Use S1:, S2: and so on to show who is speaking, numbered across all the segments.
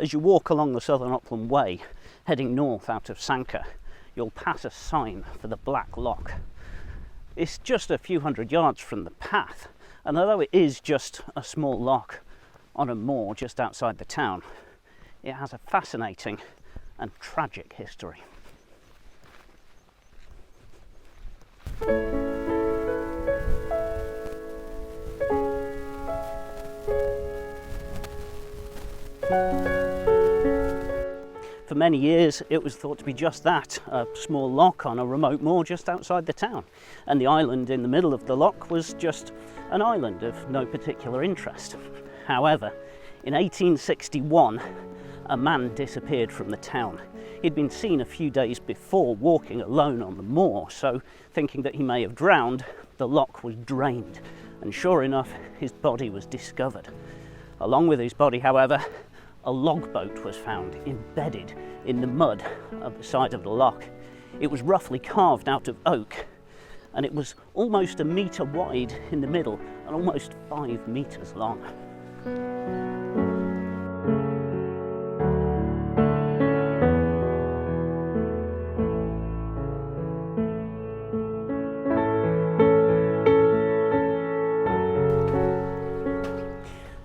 S1: As you walk along the southern Upland Way, heading north out of Sanquhar, you'll pass a sign for the Black Loch. It's just a few hundred yards from the path, and although it is just a small loch on a moor just outside the town, it has a fascinating and tragic history. For many years it was thought to be just that, a small loch on a remote moor just outside the town, and the island in the middle of the loch was just an island of no particular interest. However, in 1861 a man disappeared from the town. He'd been seen a few days before walking alone on the moor, so thinking that he may have drowned, the loch was drained, and sure enough his body was discovered. Along with his body, however, a logboat was found embedded in the mud at the side of the loch. It was roughly carved out of oak, and it was almost 1 metre wide in the middle and almost 5 metres long.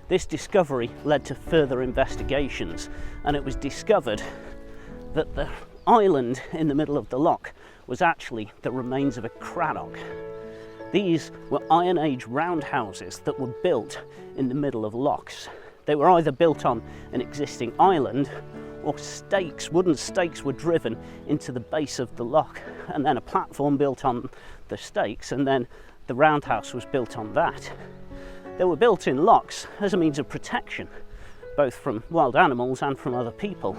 S1: This discovery led to further investigations, and it was discovered that the island in the middle of the loch was actually the remains of a crannog. These were Iron Age roundhouses that were built in the middle of lochs. They were either built on an existing island, or stakes, wooden stakes, were driven into the base of the loch, and then a platform built on the stakes, and then the roundhouse was built on that. They were built in lochs as a means of protection, both from wild animals and from other people.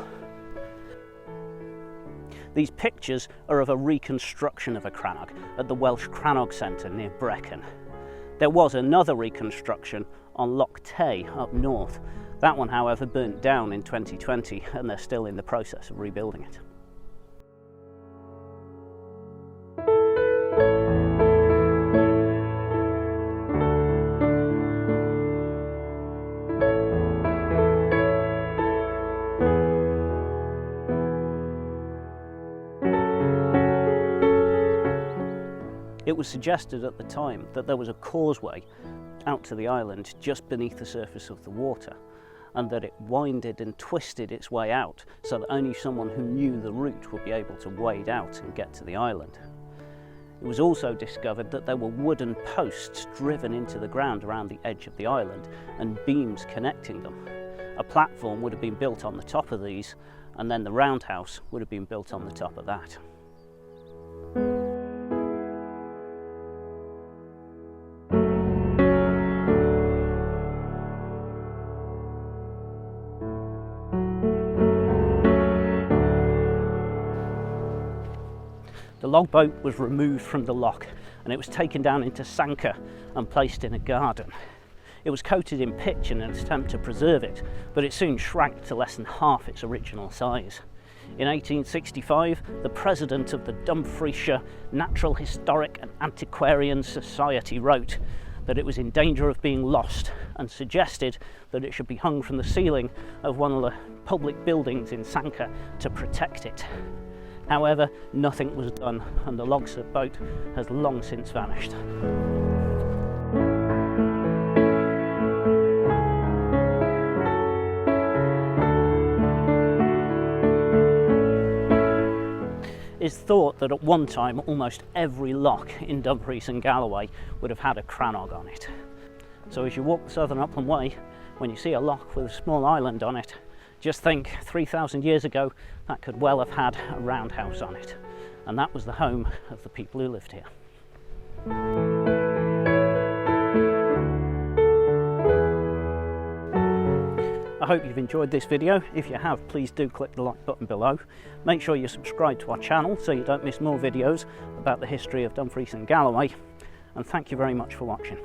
S1: These pictures are of a reconstruction of a crannog at the Welsh Crannog Centre near Brecon. There was another reconstruction on Loch Tay up north. That one, however, burnt down in 2020, and they're still in the process of rebuilding it. It was suggested at the time that there was a causeway out to the island just beneath the surface of the water, and that it winded and twisted its way out so that only someone who knew the route would be able to wade out and get to the island. It was also discovered that there were wooden posts driven into the ground around the edge of the island and beams connecting them. A platform would have been built on the top of these, and then the roundhouse would have been built on the top of that. The logboat was removed from the loch, and it was taken down into Sanquhar and placed in a garden. It was coated in pitch in an attempt to preserve it, but it soon shrank to less than half its original size. In 1865, the president of the Dumfries Natural Historic and Antiquarian Society wrote that it was in danger of being lost, and suggested that it should be hung from the ceiling of one of the public buildings in Sanquhar to protect it. However, nothing was done, and the logboat has long since vanished. It's thought that at one time almost every loch in Dumfries and Galloway would have had a crannog on it. So as you walk the southern Upland Way, when you see a loch with a small island on it, just think 3,000 years ago that could well have had a roundhouse on it, and that was the home of the people who lived here. I hope you've enjoyed this video. If you have, please do click the like button below. Make sure you subscribe to our channel so you don't miss more videos about the history of Dumfries and Galloway, and thank you very much for watching.